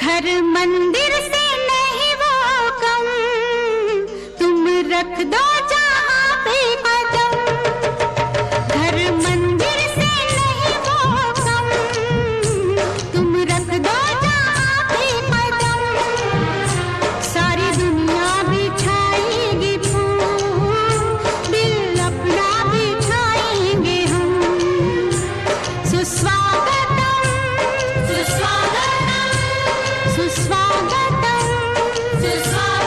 घर मंदिर से नहीं वो कम, तुम रख दो जहाँ पे कदम। घर मंदिर से नहीं वो कम, तुम रख दो जहाँ पे कदम। सारी दुनिया बिछाएगी फूल, दिल अपना बिछाएंगे हम। सुस्वागतम सुस्वागतम सुस्वागतम सुस्वागतम।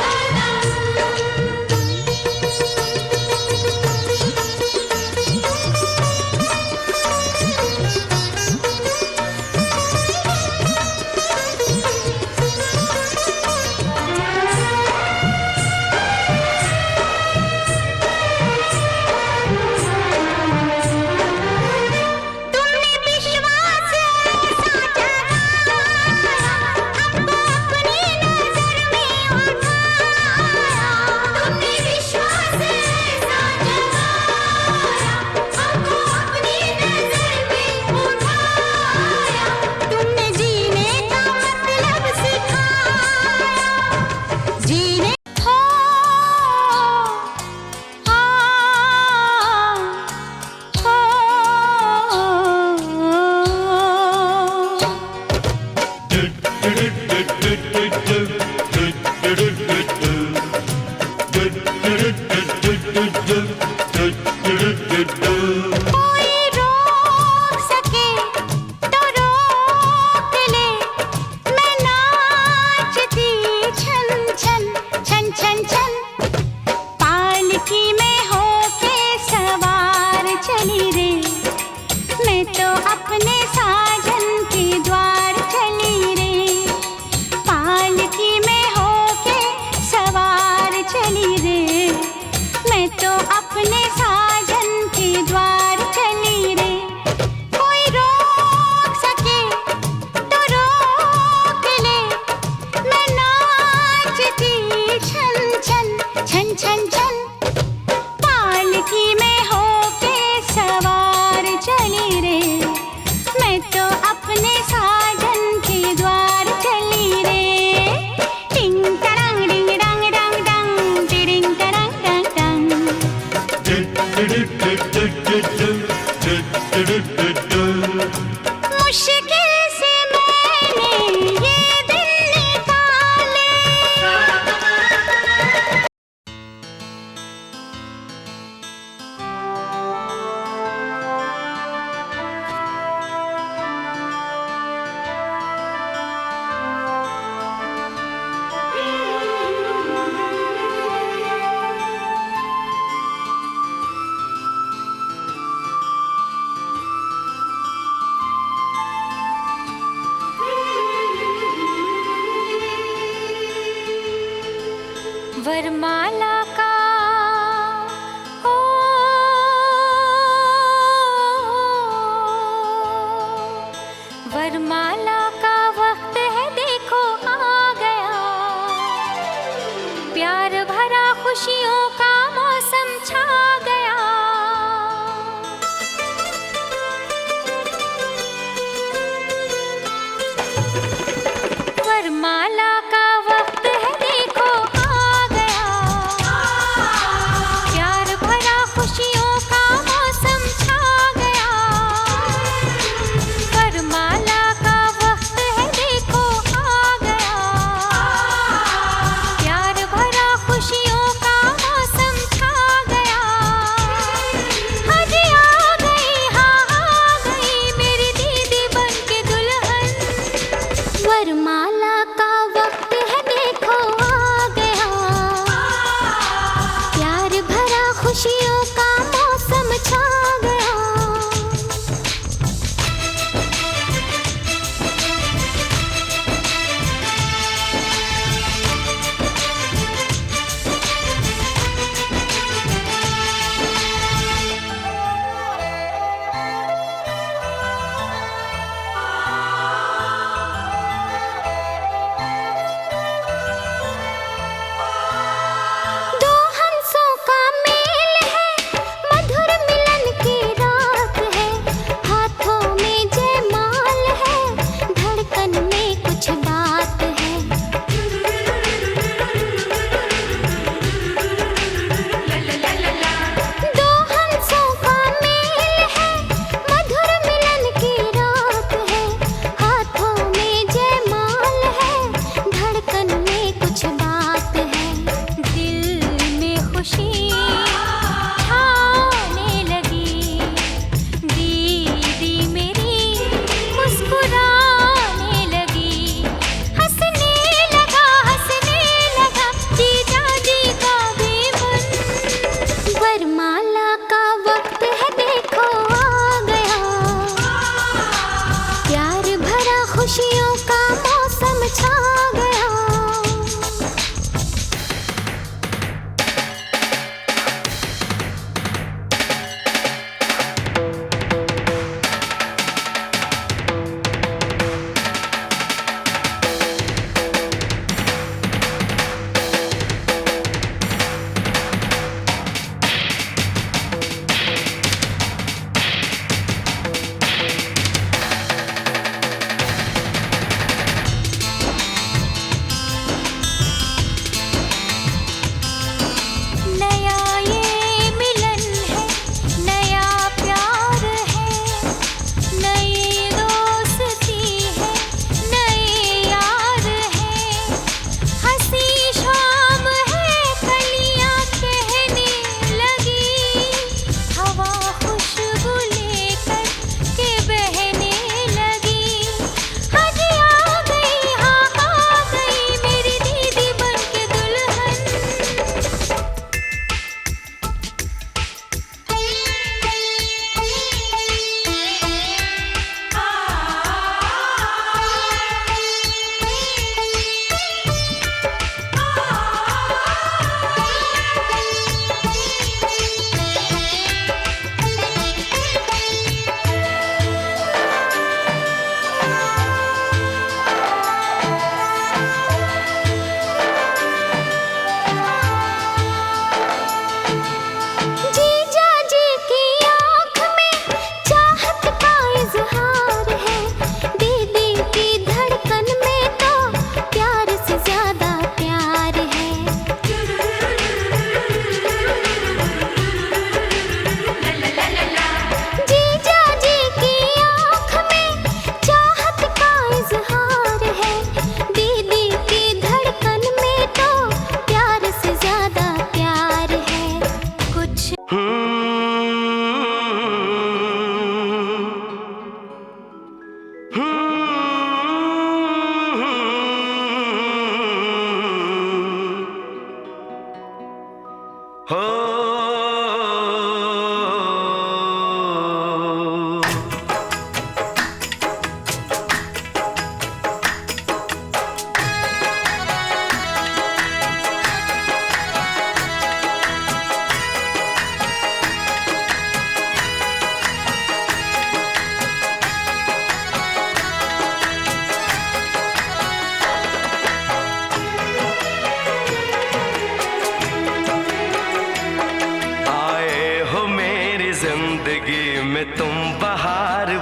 तुमने विश्वास ऐसा जगाया, हमको अपनी नजर में उठाया। तुमने विश्वास ऐसा जगाया, हमको अपनी नजर में उठाया। तुमने जीने का मतलब सिखाया, जीने हो कोई रोक सके तो रोक ले, मैं नाचती छन छन छन छन छन। पालकी में होके सवार चली रे, मैं तो अपने साजन के द्वार चली रे। पालकी में होके सवार चली रे, मैं तो अपने साजन के द्वार चली रे। कोई रोक सके तो रोक ले, मैं नाचती छन छन छन छन छन। पालकी में होके सवार चली रे, मैं तो अपने साजन के द्वार चली रे। टिंग टरंग डिंग डंग डंग डंग, टिडिंग टरंग डंग डंग। मुश्किल से मैंने ये दिन निकाले। वरमाला का हो वरमाला का वक्त है, देखो आ गया। प्यार भरा खुशियों का मौसम छा गया। वरमाला का वक्त है, देखो आ गया। प्यार भरा खुशियों का मौसम छा गया। वरमाला का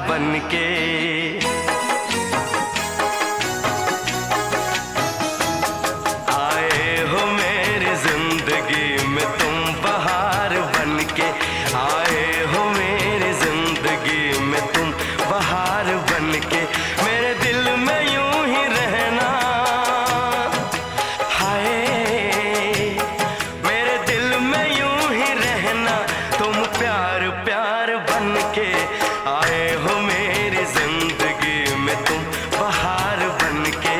बन के। आए हो मेरी जिंदगी में तुम बहार बन के, आए हो मेरी जिंदगी में तुम बहार बन के। मेरे दिल में यूं ही रहना, हाय मेरे दिल में यूं ही रहना, तुम प्यार प्यार बन के। आए हो मेरी जिंदगी में तुम बहार बन के।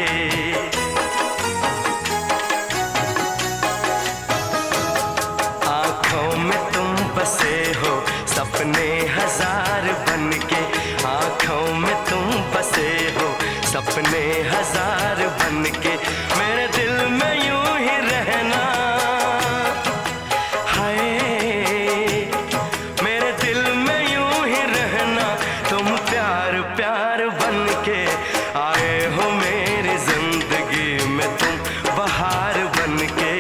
आंखों में तुम बसे हो सपने हजार बन के, आंखों में तुम बसे हो सपने हजार बन के। मेरे दिल में यूं ही रहना, हाय मेरे दिल में यूं ही रहना, तुम प्यार प्यार बन के। आए हो मेरी जिंदगी में तुम बहार बन के।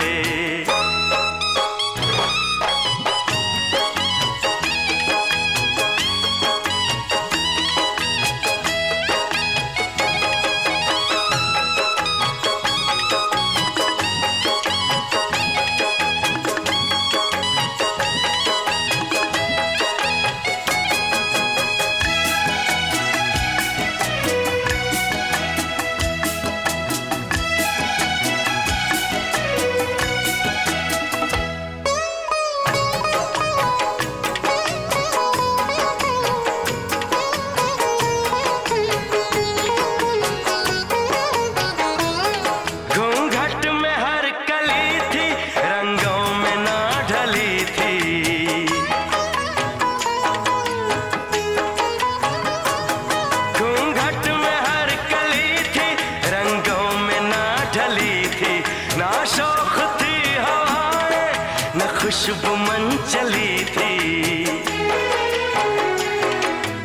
ना शौक थी हवाएं न खुशबू मन चली थी।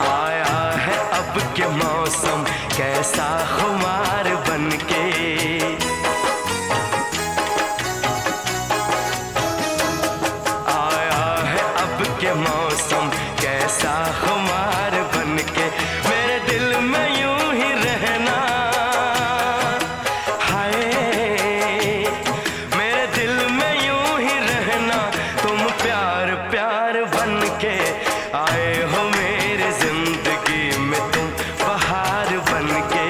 आया है अब के मौसम कैसा खुमार बन के। आया है अब के मौसम कैसा खुमार बन के। मेरे दिल में यूं ही रहना, प्यार बन के। आए हो मेरी जिंदगी में तुम बहार बन के।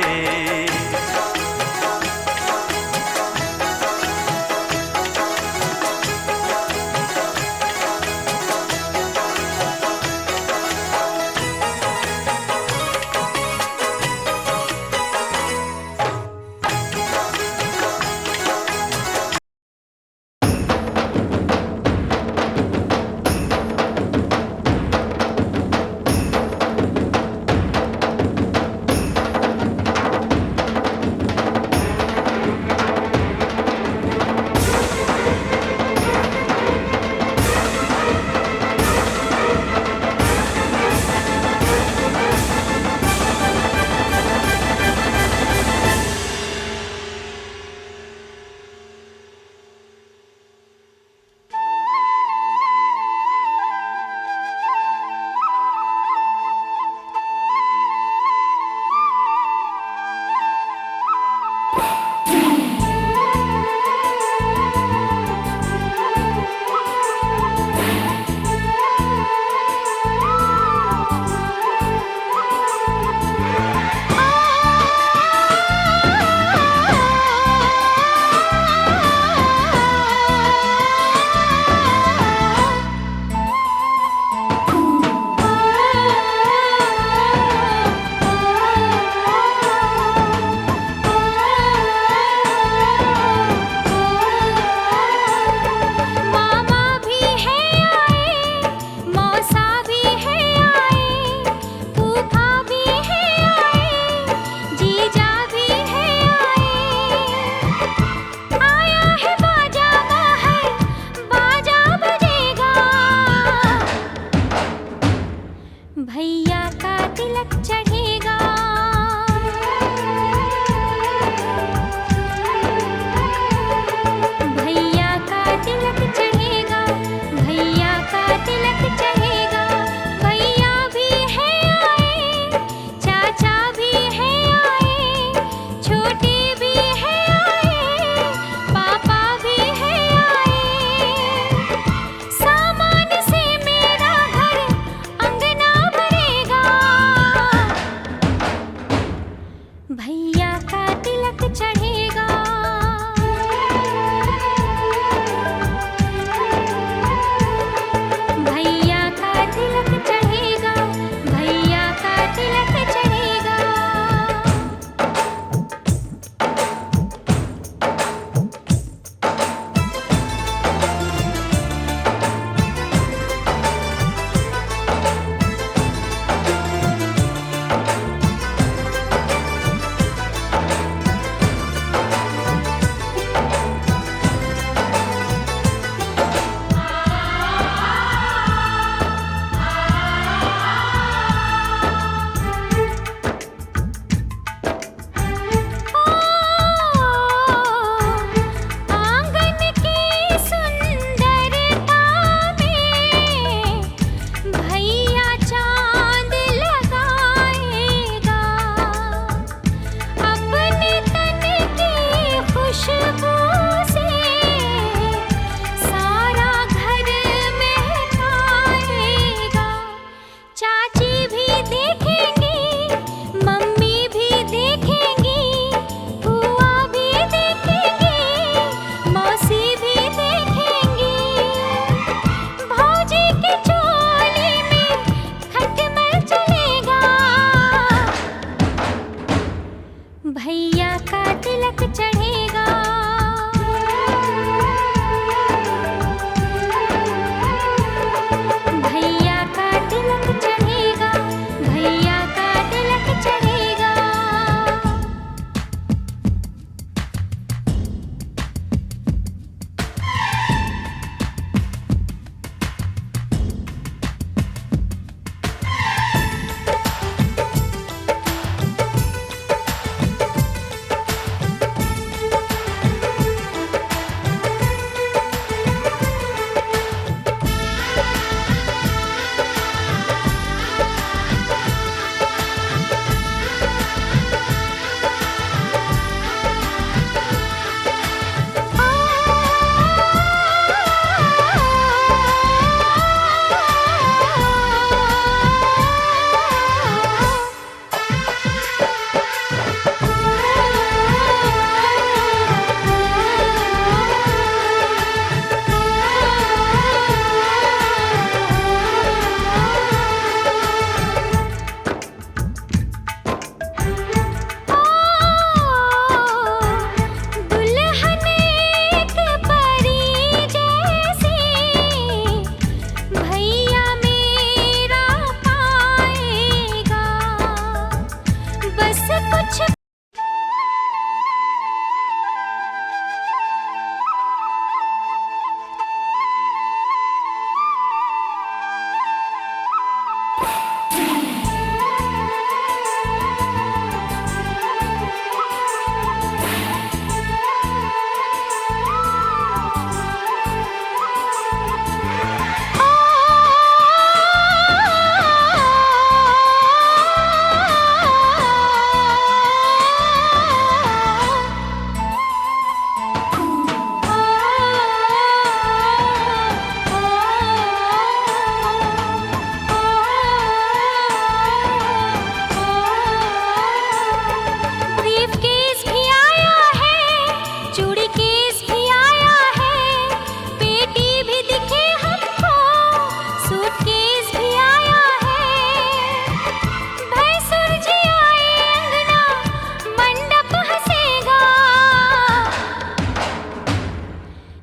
बस कुछ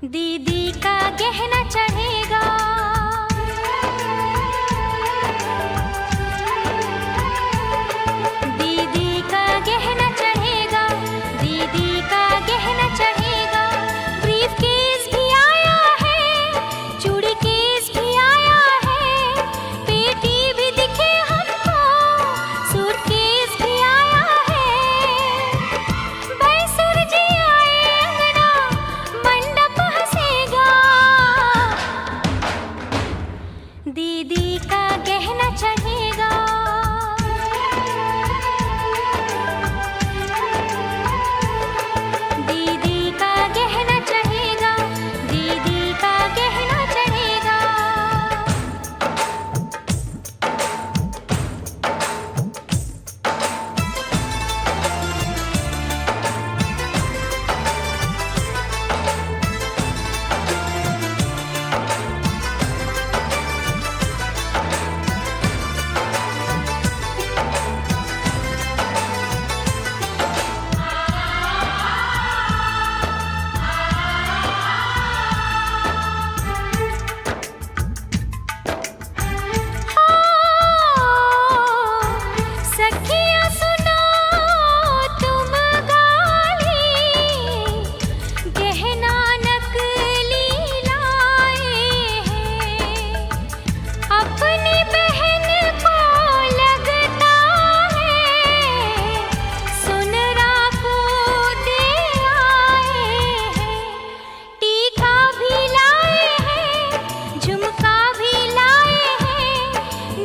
दीदी का गहना चढ़ेगा। दीदी का गहना चढ़ेगा, दीदी का गहना चढ़ेगा। ब्रीफकेस भी आया है, चूड़ी केस भी आया है, पेटी भी दिखे हमको, सूटकेस भी आया है। भैंसुर जी आए अंगना, मंडप हंसेगा। दीदी का गहना चढ़ेगा। दीदी का गहना चढ़ेगा, दीदी का गहना चढ़ेगा। सखियाँ सुनो तुम गाली, गहना नकली लाए हैं। अपनी बहन को लगता है, सुनरा को दे आए हैं। टीका भी लाए हैं, झुमका भी लाए हैं,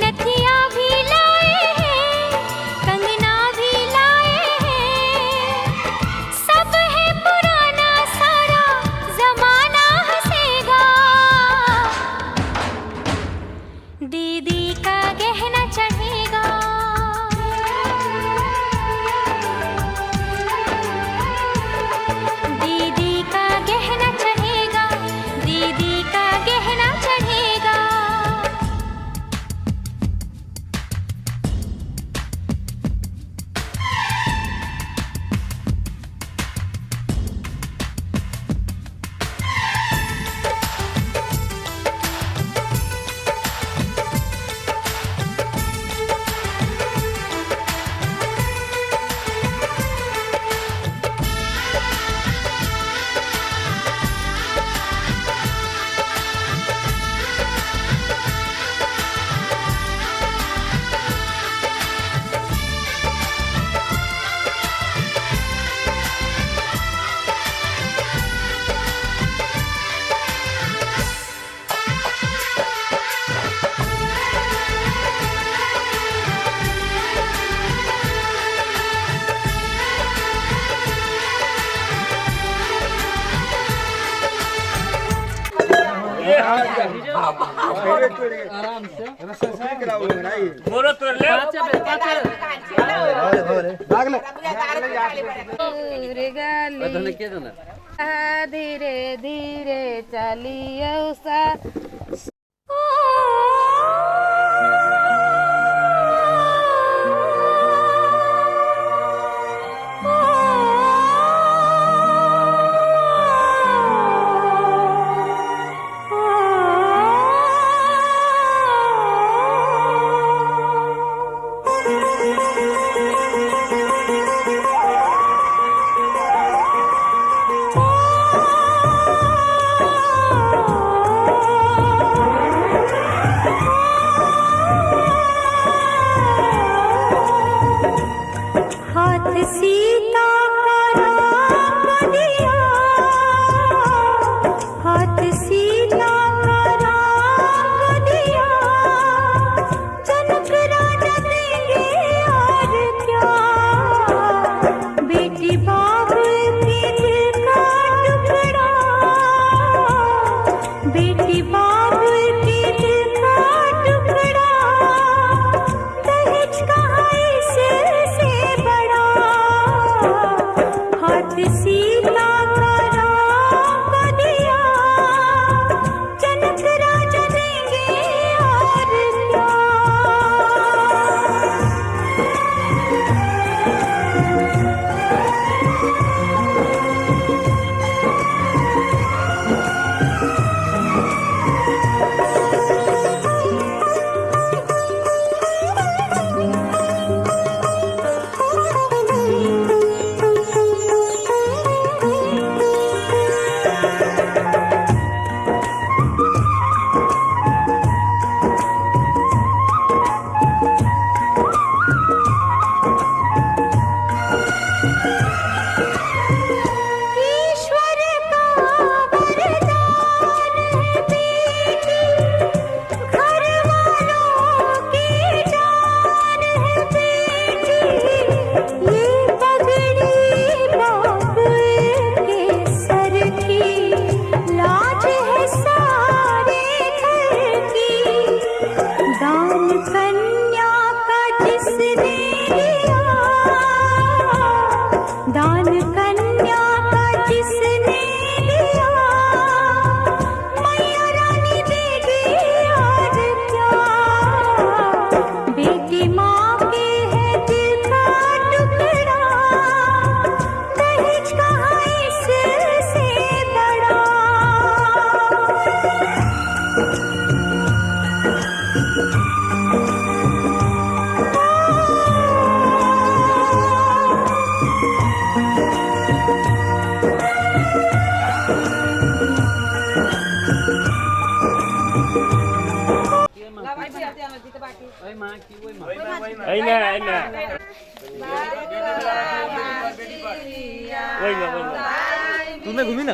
नथिया भी लाए हैं, कंगना भी लाए हैं। सब है पुराना, सारा जमाना हंसेगा। दीदी का गहना चढ़ेगा। दीदी का गहना चढ़ेगा, दीदी का गहना चढ़ेगा। आराम से बोलो तो ले धीरे धीरे चलिए उषा। सीता का राम दिया, हाथ सीता का राम दिया, जनक राजा देंगे और क्या। बेटी बाबुल के दिल का टुकड़ा, बेटी बाबुल के दिल का टुकड़ा, दहेज कहाँ इससे बड़ा। हाथ सीता का राम दिया, जनक राजा देंगे और क्या। ईश्वर का वरदान है बेटी, घर वालों की जान है बेटी। ये पगड़ी बाबुल के सर की, लाज है सारे घर की। दान कन्या का जिसने दिया, दान कन्या का जिसने दिया, मैया रानी देगी और क्या। बेटी माँ के है दिल का टुकड़ा, दहेज कहाँ इससे बड़ा। तुम्हें घूमी ना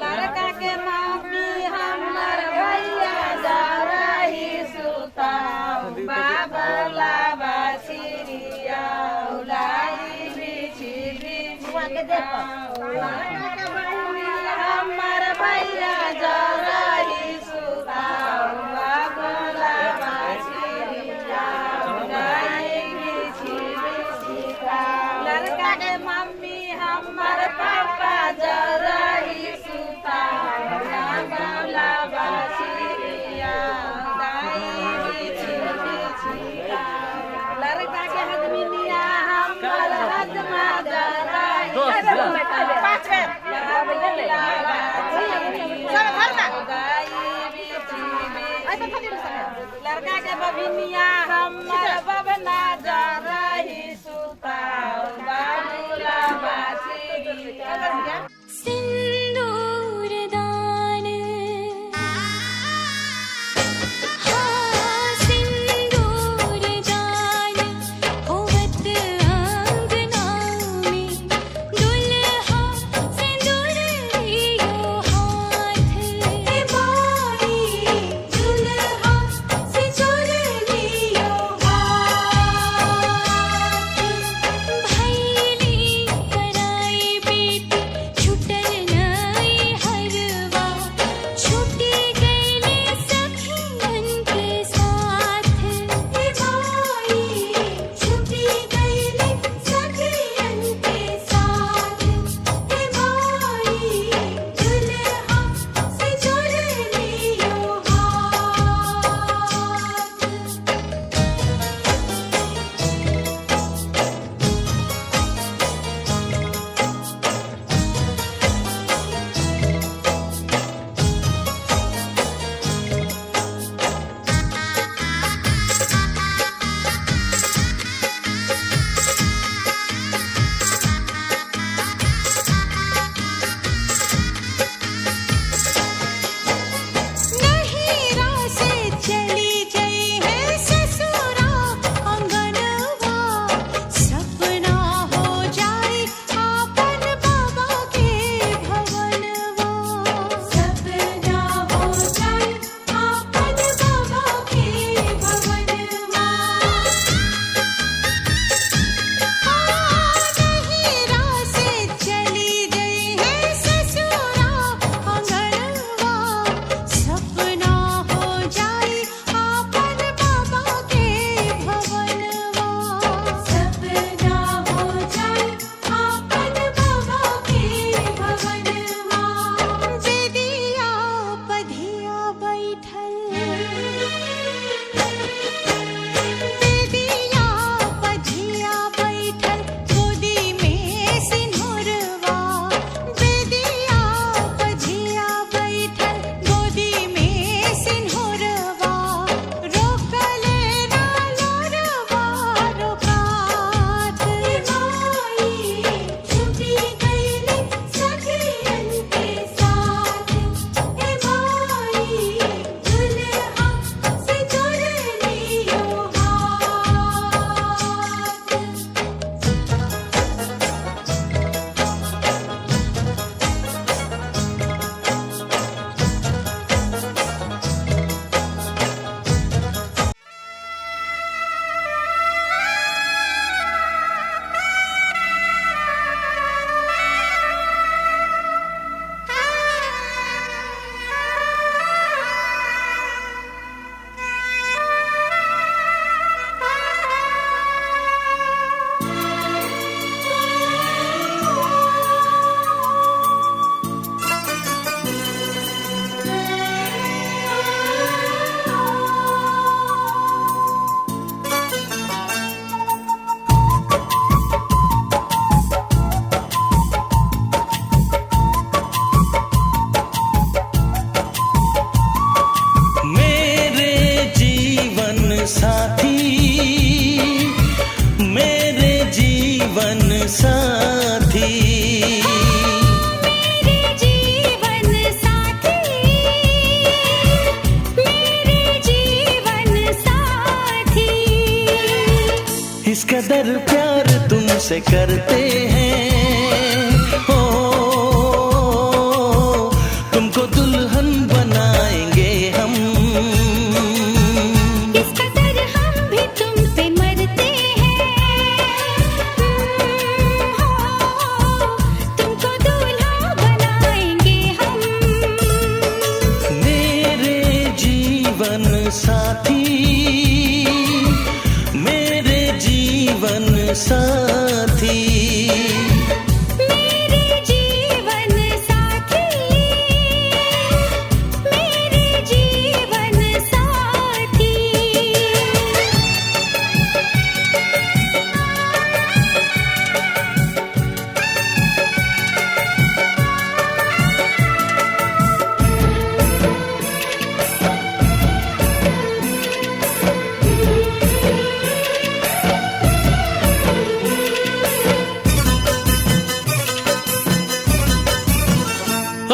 लड़का के मम्मी हमर भैया जा रही सुता, बाबला बासिरिया उलाई बिछी बिछी हमर भैया जा रही सुता, बाबला बासिरिया उलाई बिछी बिछी। लड़का के मम्मी हमर पापा जा रही सुता, बाबला बासिरिया उलाई बिछी बिछी। लड़का के हजमिनिया हमर हजमा जा रही सुता, बाबला बासिरिया उलाई बिछी बिछी। लड़का के बभिनिया हमर बबना जा रही सुता, बाबला बासिरिया। सिंदूर दान, हाँ सिंदूर दान, होवत अंगना में, दुल्हा सिंदूर लियो हाथ, बाई दुल्हा सिंदूर लियो हाथ। अगर प्यार तुमसे करते हैं हो, तुमको दुल्हन बनाएंगे हम। इस कदर हम भी तुम पे मरते हैं, तुमको दूल्हा बनाएंगे हम। मेरे जीवन साथी, मेरे जीवन साथी, मेरे जीवन साथी, मेरे जीवन साथी।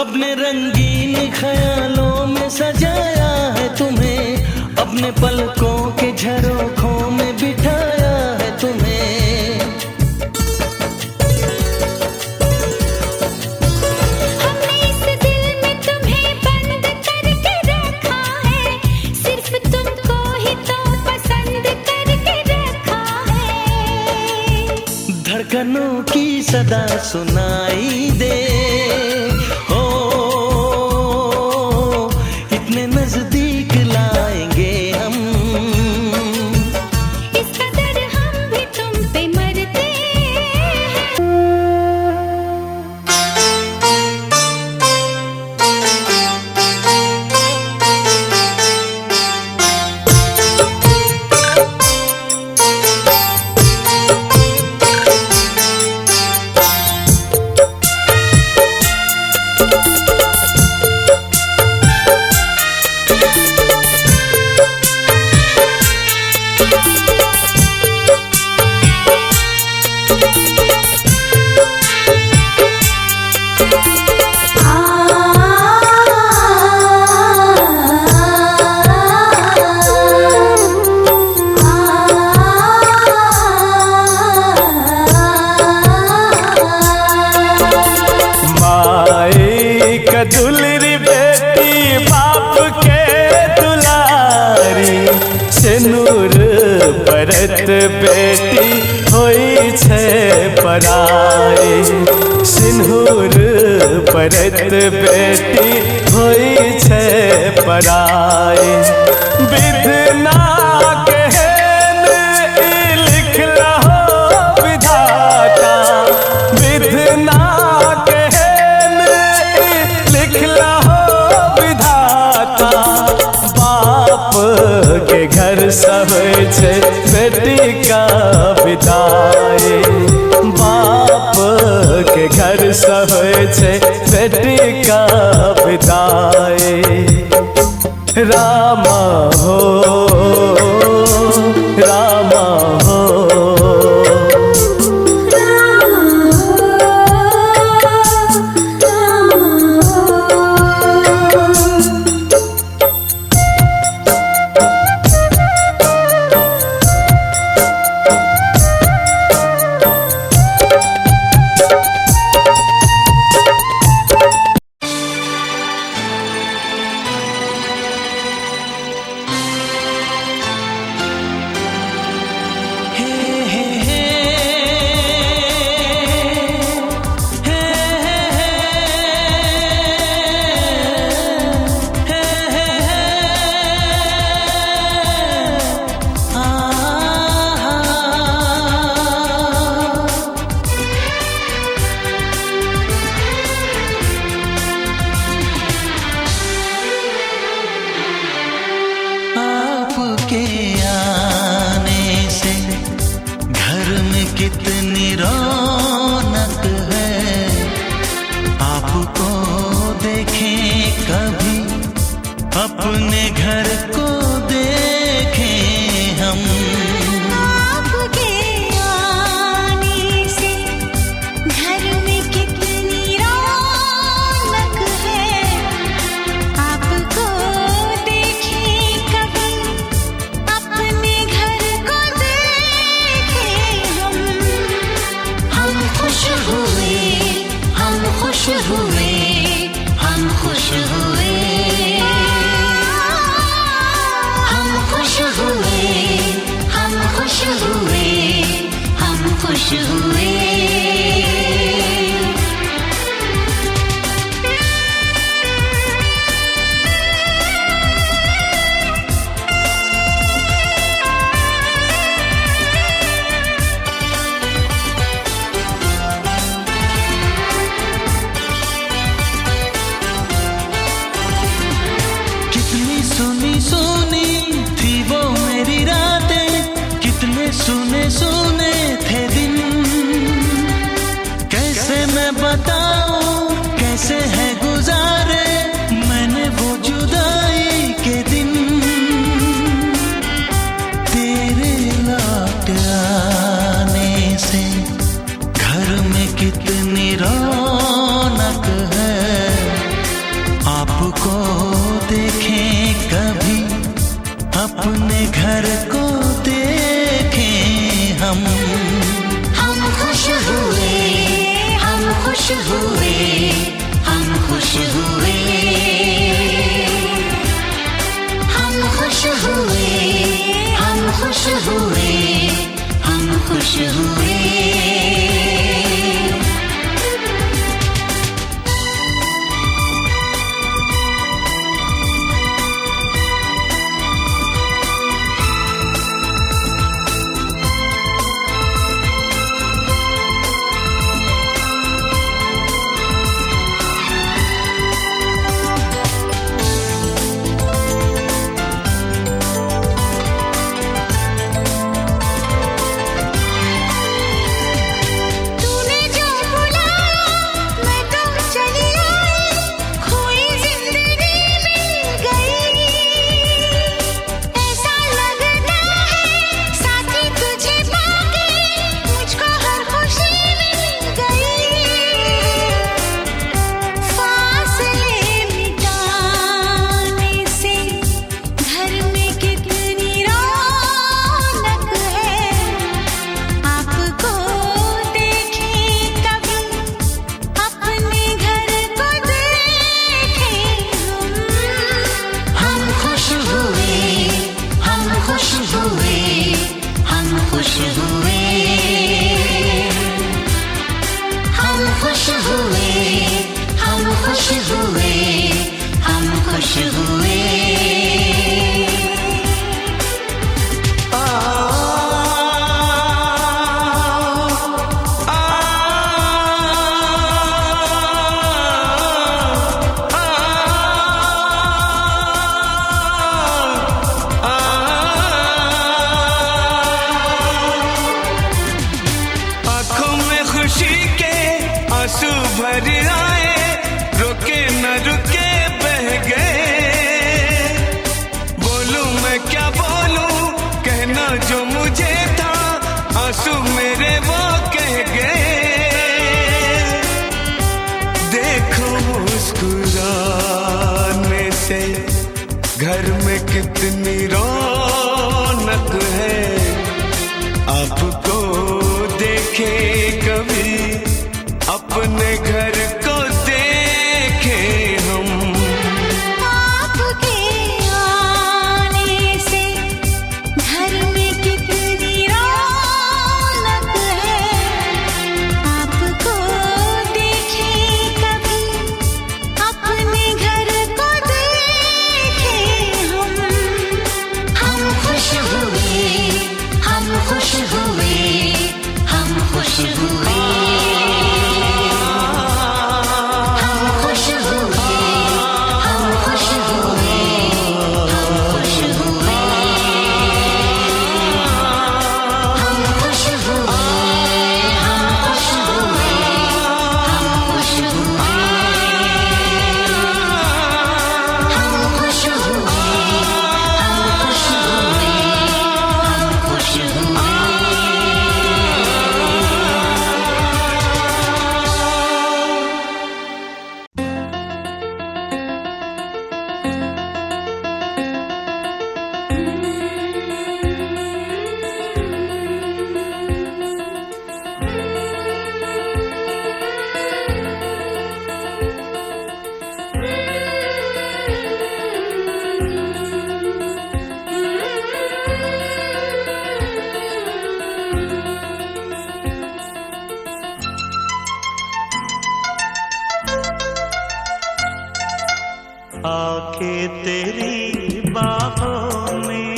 अपने रंगीन ख्यालों में सजाया है तुम्हें, अपने पलकों के झरोखों में बिठाया है तुम्हें। हमने इस दिल में तुम्हें बंद करके रखा है, सिर्फ तुमको ही तो पसंद करके रखा है। धड़कनों की सदा सुनाई दे, ओ इतने नजदीक लाएंगे हम। इस कदर हम भी तुम पे मरते हैं। माई का दुलरी बेटी बाप के दुलारी, सिनुर परत बेटी होई छे पराई। सिनुर परत बेटी होई छे पराई। विधना के लिखला हो विधाता, विधना लिखला हो विधाता। बाप के घर सहै छै बेटी का विदाई, बाप के घर सहै छै बेटी का विदाई। रामा हो, रामा हो, कितनी रौनक है, आपको देखें कभी अपने घर को देखें हम। आपके आने से घर में कितनी रौनक है, आपको देखें कभी अपने घर को देखें हम। सुने सुने थे दिन, कैसे मैं बताऊं कैसे है गुजारे मैंने वो जुदाई के दिन। तेरे लौट आने से घर में कितनी रौनक है, आपको देखें कभी अपने घर को देखें हम खुश हुए, हम खुश हुए, हम खुश हुए, हम खुश हुए, हम खुश हुए, हम खुश हुए। घर में कितनी रौनक है, आपको देखे कभी अपने घर को देखे हम। आपके आने से घर में कितनी रौनक है, आपको देखे कभी अपने घर को देखे हम। हम खुश हुए, हम खुश हुए, हम खुश हुए, हम खुश हुए, हम खुश हुए, हम खुश हुए, हम खुश हुए, हम खुश हुए, हम खुश हुए, हम खुश हुए, हम खुश हुए, हम खुश हुए। आके तेरी बाहों में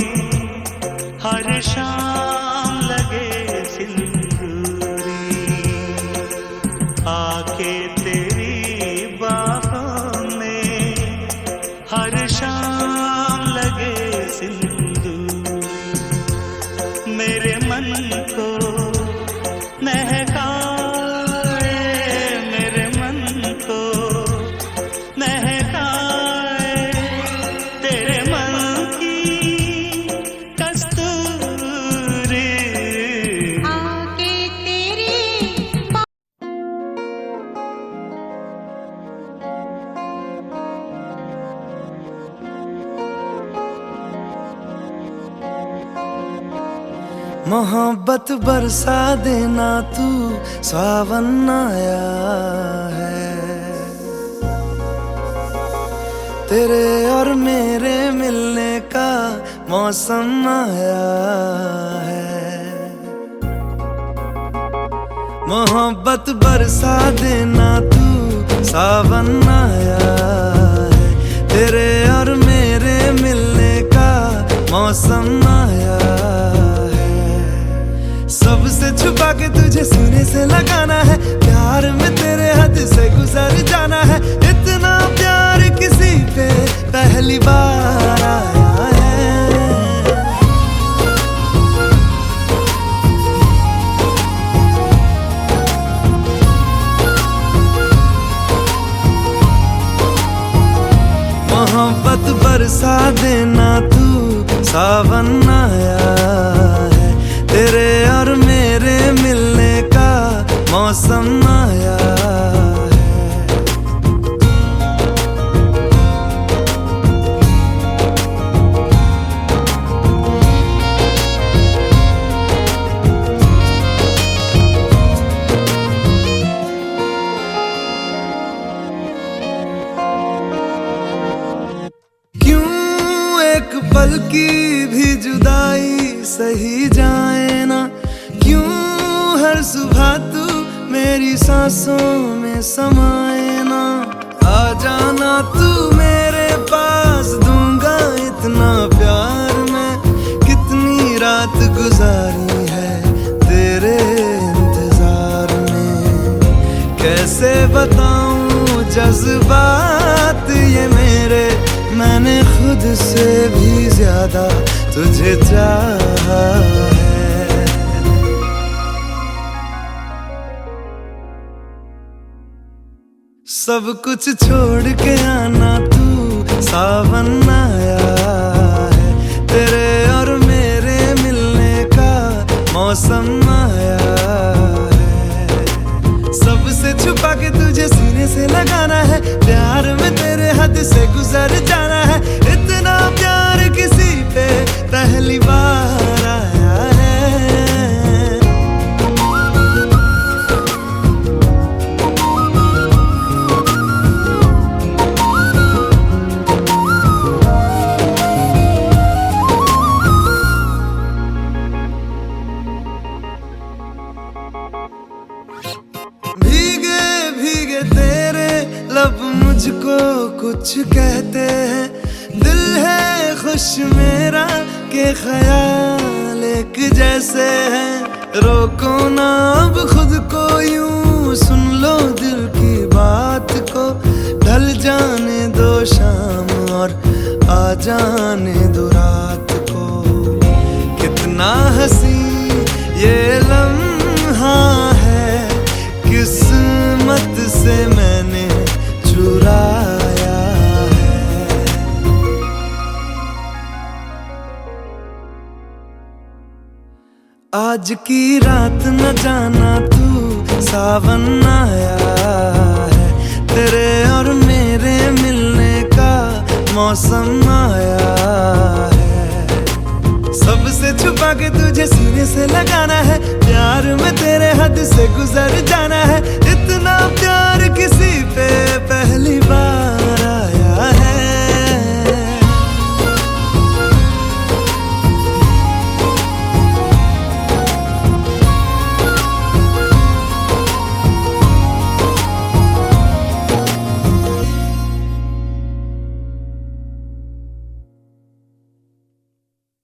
हर शाम लगे सिंदूरी, आके तेरी बाहों में हर शाम लगे सिंदूरी, मेरे मन मोहब्बत बरसा देना तू, सावन आया है। तेरे और मेरे मिलने का मौसम आया है। मोहब्बत बरसा देना तू, सावन आया है। तेरे और मेरे मिलने का मौसम आया है। सबसे छुपा के तुझे सीने से लगाना है, प्यार में तेरे हद से गुजर जाना है। इतना प्यार किसी पे पहली बार आया है। मोहब्बत बरसा देना तू, सावन आया है। तेरे और मेरे मिलने का मौसम आया है। एक पल की भी जुदाई सही जाए ना, क्यों हर सुबह तू मेरी सांसों में समाए ना। आ जाना तू मेरे पास, दूंगा इतना प्यार मैं। कितनी रात गुजारी है तेरे इंतजार में, कैसे बताऊं जज्बात ये मेरे। मैंने खुद से भी ज्यादा तुझे चाहा है। सब कुछ छोड़ के आना तू, सावन आया है। तेरे और मेरे मिलने का मौसम आया है। सबसे छुपा के तुझे सीने से लगाना है, प्यार में तेरे हद से गुजर जाना है। इतना प्यार किसी पे पहली बार आया है। भीगे भीगे तेरे लब मुझको कुछ कहते हैं। दिल है खुश मेरा के ख्याल एक जैसे हैं। रोको ना अब खुद को यूं, सुन लो दिल की बात को। ढल जाने दो शाम और आ जाने दो रात को। कितना हंसी ये लम्हा है, किस्मत से मैंने चुराया है। आज की रात न जाना तू, सावन आया है। तेरे और मेरे मिलने का मौसम आया है। सबसे छुपा के तुझे सीने से लगाना है, प्यार में तेरे हद से गुजर जाना है।